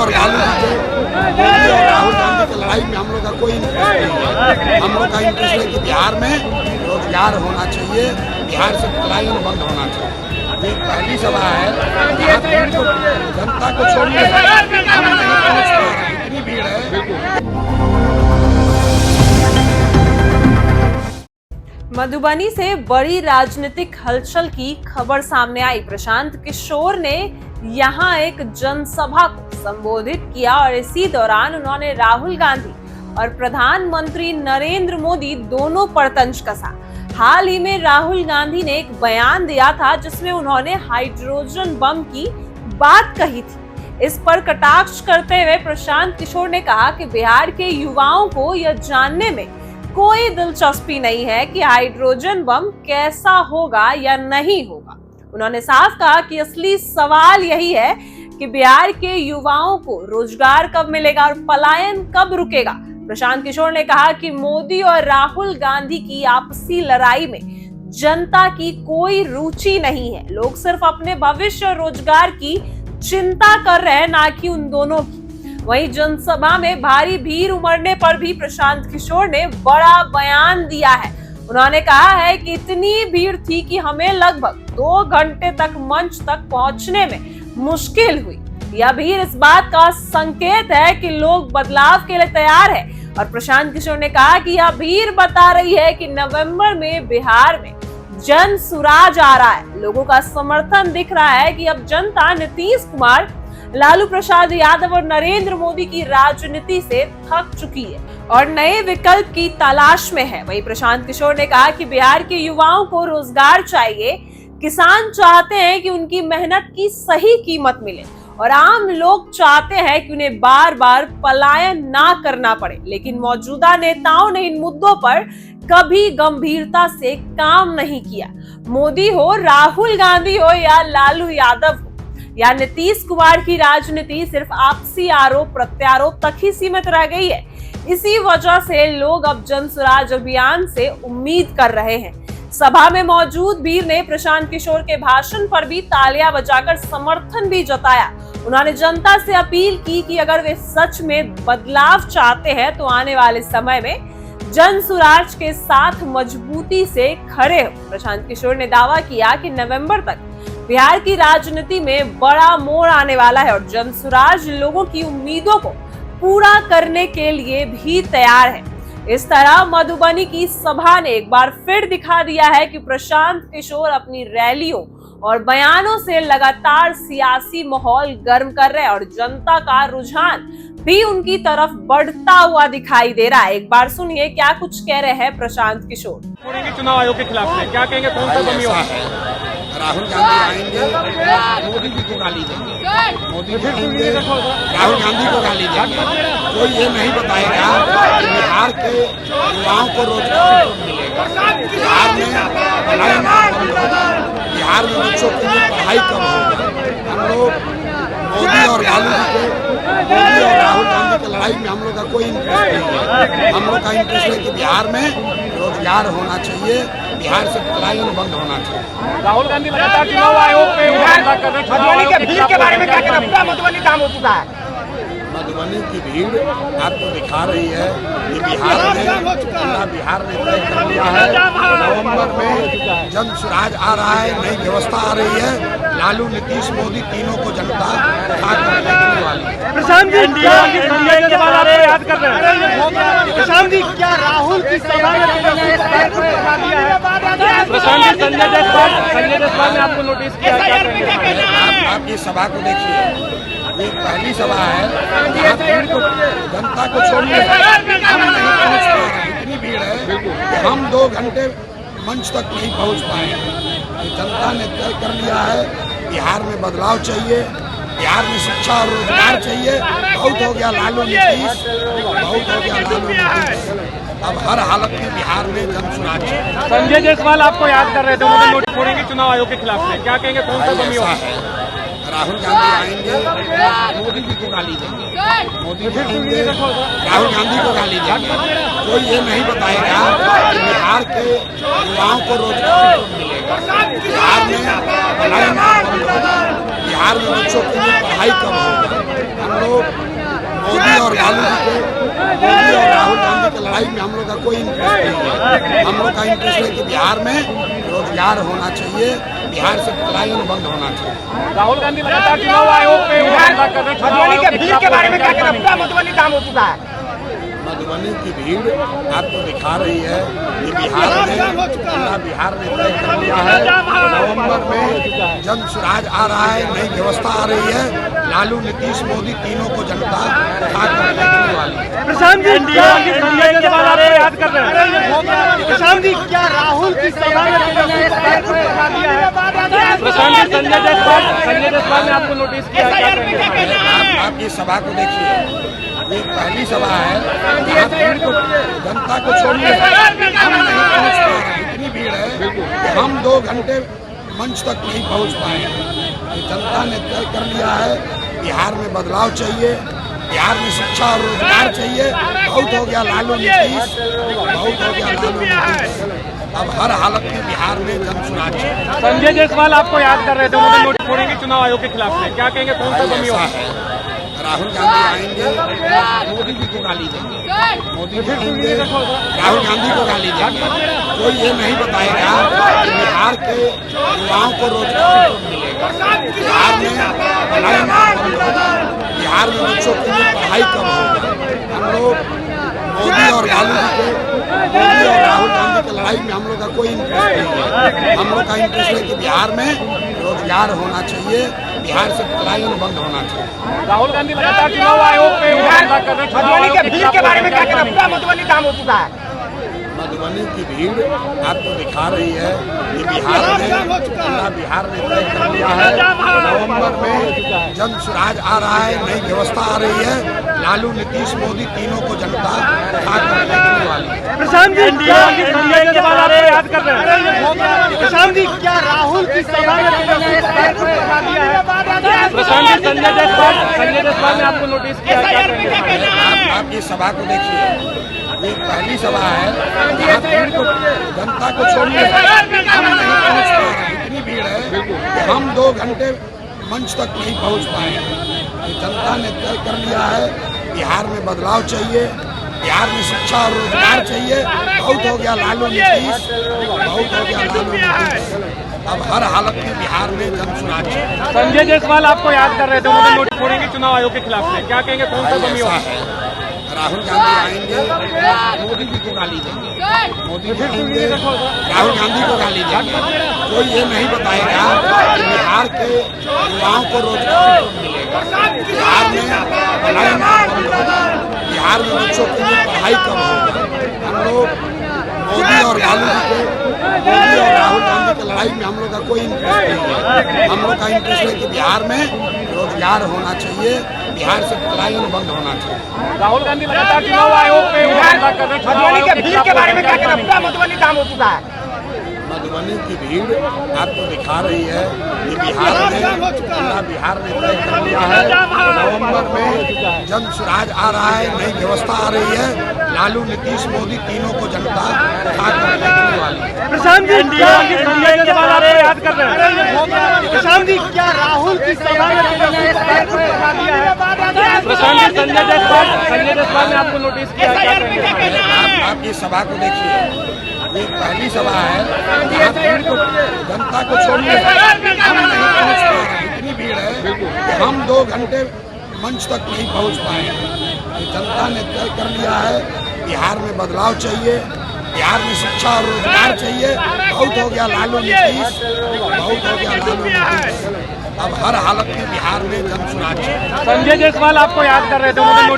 और राहुल गांधी की लड़ाई में हम लोग का कोई इंटरेस्ट नहीं है। हम लोग का इंटरेस्ट है कि बिहार में रोजगार होना चाहिए, बिहार से पलायन बंद होना चाहिए। ये पहली सभा है, जनता को छोड़ने हम नहीं पहुंच पा रहे हैं, इतनी भीड़ है। मधुबनी से बड़ी राजनीतिक हलचल की खबर सामने आई। प्रशांत किशोर ने यहां एक जनसभा को संबोधित किया और इसी दौरान उन्होंने राहुल गांधी और प्रधानमंत्री नरेंद्र मोदी दोनों पर तंज कसा। हाल ही में राहुल गांधी ने एक बयान दिया था जिसमें उन्होंने हाइड्रोजन बम की बात कही थी। इस पर कटाक्ष करते हुए प्रशांत किशोर ने कहा कि बिहार के युवाओं को यह जानने में कोई दिलचस्पी नहीं है कि हाइड्रोजन बम कैसा होगा या नहीं होगा। उन्होंने साफ कहा कि असली सवाल यही है कि बिहार के युवाओं को रोजगार कब मिलेगा और पलायन कब रुकेगा। प्रशांत किशोर ने कहा कि मोदी और राहुल गांधी की आपसी लड़ाई में जनता की कोई रुचि नहीं है। लोग सिर्फ अपने भविष्य और रोजगार की चिंता कर रहे हैं, ना कि उन दोनों की। वहीं जनसभा में भारी भीड़ उमड़ने पर भी प्रशांत किशोर ने बड़ा बयान दिया है। उन्होंने कहा है कि इतनी भीड़ थी कि हमें लगभग 2 घंटे तक मंच तक पहुंचने में मुश्किल हुई। यह भीड़ इस बात का संकेत है कि लोग बदलाव के लिए तैयार है। और प्रशांत किशोर ने कहा कि यह भीड़ बता रही है कि नवंबर में बिहार में जन सुराज आ रहा है। लोगों का समर्थन दिख रहा है कि अब जनता नीतीश कुमार, लालू प्रसाद यादव और नरेंद्र मोदी की राजनीति से थक चुकी है और नए विकल्प की तलाश में है। वहीं प्रशांत किशोर ने कहा कि बिहार के युवाओं को रोजगार चाहिए, किसान चाहते हैं कि उनकी मेहनत की सही कीमत मिले और आम लोग चाहते हैं कि उन्हें बार बार पलायन ना करना पड़े। लेकिन मौजूदा नेताओं ने इन मुद्दों पर कभी गंभीरता से काम नहीं किया। मोदी हो, राहुल गांधी हो या लालू यादव हो या नीतीश कुमार की राजनीति सिर्फ आपसी आरोप प्रत्यारोप तक ही सीमित रह गई है। इसी वजह से लोग अब जन सुराज अभियान से उम्मीद कर रहे हैं। सभा में मौजूद भीड़ ने प्रशांत किशोर के भाषण पर भी तालियां बजाकर समर्थन भी जताया। उन्होंने जनता से अपील की कि अगर वे सच में बदलाव चाहते हैं तो आने वाले समय में जन सुराज के साथ मजबूती से खड़े हो। प्रशांत किशोर ने दावा किया कि नवंबर तक बिहार की राजनीति में बड़ा मोड़ आने वाला है और जन सुराज लोगों की उम्मीदों को पूरा करने के लिए भी तैयार है। इस तरह मधुबनी की सभा ने एक बार फिर दिखा दिया है कि प्रशांत किशोर अपनी रैलियों और बयानों से लगातार सियासी माहौल गर्म कर रहे हैं और जनता का रुझान भी उनकी तरफ बढ़ता हुआ दिखाई दे रहा है। एक बार सुनिए क्या कुछ कह रहे हैं प्रशांत किशोर। चुनाव आयोग के खिलाफ में क्या कहेंगे, कौन सा कमी है? राहुल गांधी आएंगे, मोदी जी को गाली देंगे, मोदी जी आएंगे, राहुल गांधी को गाली देंगे। कोई ये नहीं बताएगा कि बिहार के युवाओं को रोजगार मिलेगा, बिहार में पलायन कब होगा, बिहार में बच्चों के लिए पढ़ाई कब होगा। हम लोग मोदी और राहुल गांधी की लड़ाई में हम लोग का कोई इंटरेस्ट नहीं है। हम लोग का इंटरेस्ट है कि बिहार में रोजगार होना चाहिए, बिहार से पलायन बंद होना चाहिए। राहुल गांधी लगातार चुनाव आयोग पे मधुबनी के भीड़ के बारे में क्या कहना? पूरा मधुबनी काम हो चुका है। मधुबनी की भीड़ आपको दिखा रही है कि बिहार में तय कर लिया है। नवंबर में जन सुराज आ रहा है, नई व्यवस्था आ रही है। लालू, नीतीश, मोदी तीनों को जनता खाकर देखने वाली है। प्रशांत जी के बाद आपको याद कर रहे हैं। प्रशांत जी क्या राहुल की सभा में प्रशांत जी संजय जायसवाल ने आपको नोटिस किया? आप इस सभा को देखिए, ये पहली सभा है, जनता को छोड़ने हम नहीं पहुंच पा रहे हैं, इतनी भीड़ है कि हम 2 घंटे मंच तक नहीं पहुंच पाए। जनता ने तय कर लिया है, बिहार में बदलाव चाहिए, बिहार में शिक्षा और रोजगार चाहिए। बहुत हो गया लालू नीतीश, बहुत हो गया लालू नीतीश। अब हर हालत में बिहार में जन सुराज चाहिए। संजय जायसवाल आपको याद कर रहे थे, उन्होंने नोटिस छोड़ेंगे चुनाव आयोग के खिलाफ में क्या कहेंगे, कौन सा कमी है? राहुल गांधी आएंगे, मोदी जी को गाली देंगे, मोदी जी आएंगे, राहुल गांधी को गाली देंगे। कोई ये नहीं बताएगा कि बिहार के युवाओं को रोजगार मिलेगा, बिहार में पलायन कब होगा, बिहार में बच्चों के लिए पढ़ाई कब होगा। हम लोग लालू जी के, मोदी और राहुल गांधी की लड़ाई में हम लोग का कोई इंटरेस्ट नहीं है। हम लोग का इंटरेस्ट है कि बिहार में रोजगार होना चाहिए, बिहार से पलायन बंद होना चाहिए। राहुल गांधी लगातार चुनाव आयोग पे मधुबनी के भीड़ के बारे में क्या कहना, पूरा मधुबनी जाम हो चुका है। मधुबनी की भीड़ आपको दिखा रही है कि बिहार में पूरा बिहार ने तय कर लिया है। नवंबर में जन स्वराज आ रहा है, नई व्यवस्था आ रही है। लालू, नीतीश, मोदी तीनों को जनता खा कर देखने वाली है। प्रशांत जी, संजय के बाद आपको याद कर रहे हैं। प्रशांत जी, क्या राहुल की सभा में प्रशांत जी, संजय जायसवाल ने आपको नोटिस किया? आप इस सभा को देखिए, ये पहली सभा है जहाँ भीड़ को, जनता को छोड़िए, हम नहीं पहुँच पा रहे हैं। इतनी भीड़ है कि हम 2 घंटे मंच तक नहीं पहुँच पाए। ये जनता ने तय कर लिया है, बिहार में बदलाव चाहिए, बिहार में शिक्षा और रोजगार चाहिए। बहुत हो गया लालू नीतीश, बहुत हो गया लालू नीतीश। अब हर हालत में बिहार में जन स्वराज चाहिए। संजय जायसवाल आपको याद कर रहे थे, उन्होंने नोटिस छोड़ेंगे चुनाव आयोग के खिलाफ में, क्या कहेंगे, कौन सा कमी ऐसा होगी? है, राहुल गांधी आएंगे, मोदी जी को गाली देंगे, मोदी जी आएंगे, राहुल गांधी को गाली देंगे। कोई ये नहीं बताएगा कि बिहार के युवाओं को रोजगार मिलेगा, बिहार में पढ़ाई कम होगा, बिहार में बच्चों के लिए पढ़ाई कम होगा। हम लोग मोदी और लालू जी के, मोदी और राहुल गांधी की लड़ाई में हम लोग का कोई इंटरेस्ट नहीं है। हम लोग का इंटरेस्ट है कि बिहार में रोजगार होना चाहिए, बिहार से पलायन बंद होना चाहिए। राहुल गांधी लगातार चुनाव आयोग पे मधुबनी के भीड़ के बारे में क्या कहना, पूरा मधुबनी जाम हो चुका है। मधुबनी की भीड़ आपको दिखा रही है कि बिहार में पूरा बिहार ने तय कर लिया है। नवंबर में जन स्वराज आ रहा है, नई व्यवस्था आ रही है। लालू, नीतीश, मोदी तीनों को जनता खा कर देखने वाली है। प्रशांत जी, संजय के बाद आपको याद कर रहे हैं। प्रशांत जी, क्या राहुल की सभा में प्रशांत जी, संजय जायसवाल ने आपको नोटिस किया? क्या कहेंगे? आप इस सभा को देखिए, ये पहली सभा है जहाँ भीड़ को, जनता को छोड़िए, हम नहीं पहुँच पा रहे हैं। इतनी भीड़ है कि हम 2 घंटे मंच तक नहीं पहुँच पाए। ये जनता ने तय कर लिया है, बिहार में बदलाव चाहिए, बिहार में शिक्षा और रोजगार चाहिए। बहुत हो गया लालू नीतीश, बहुत हो गया लालू नीतीश। अब हर हालत में बिहार में जन स्वराज चाहिए। संजय जायसवाल आपको याद कर रहे थे, उन्होंने नोटिस छोड़ेंगे चुनाव आयोग के खिलाफ में, क्या कहेंगे, कौन सा कमी ऐसा होगी? है, राहुल गांधी आएंगे, मोदी जी को गाली देंगे, मोदी जी आएंगे, राहुल गांधी को गाली देंगे। कोई ये नहीं बताएगा कि बिहार के युवाओं को रोजगार मिलेगा, बिहार में पढ़ाई कम होगा, बिहार में बच्चों के लिए पढ़ाई कम होगा। हम लोग मोदी और लालू जी के, मोदी और राहुल गांधी की लड़ाई में हम लोग का कोई इंटरेस्ट नहीं है। हम लोग का इंटरेस्ट है कि बिहार में रोजगार होना चाहिए, बिहार से पलायन बंद होना चाहिए। राहुल गांधी लगातार चुनाव आयोग पे मधुबनी के भीड़ के बारे में क्या कहना, पूरा मधुबनी जाम हो चुका है। मधुबनी की भीड़ आपको दिखा रही है कि बिहार में पूरा बिहार ने तय कर लिया है। नवंबर में जन स्वराज आ रहा है, नई व्यवस्था आ रही है। लालू, नीतीश, मोदी तीनों को जनता खा कर देखने वाली है। प्रशांत जी, संजय के बाद आपको याद कर रहे हैं। प्रशांत जी, क्या राहुल की सभा में प्रशांत जी, संजय जायसवाल ने आपको नोटिस किया? क्या कहेंगे? आप इस सभा को देखिए, ये पहली सभा है जहाँ भीड़ को, जनता को छोड़िए, हम नहीं पहुँच पा रहे हैं। इतनी भीड़ है कि हम 2 घंटे मंच तक नहीं पहुँच पाए। ये जनता ने तय कर लिया है, बिहार में बदलाव चाहिए, बिहार में शिक्षा और रोजगार चाहिए। बहुत हो गया लालू नीतीश, बहुत हो गया लालू नीतीश। अब हर हालत में बिहार में जन स्वराज चाहिए। संजय जायसवाल आपको याद कर रहे थे, उन्होंने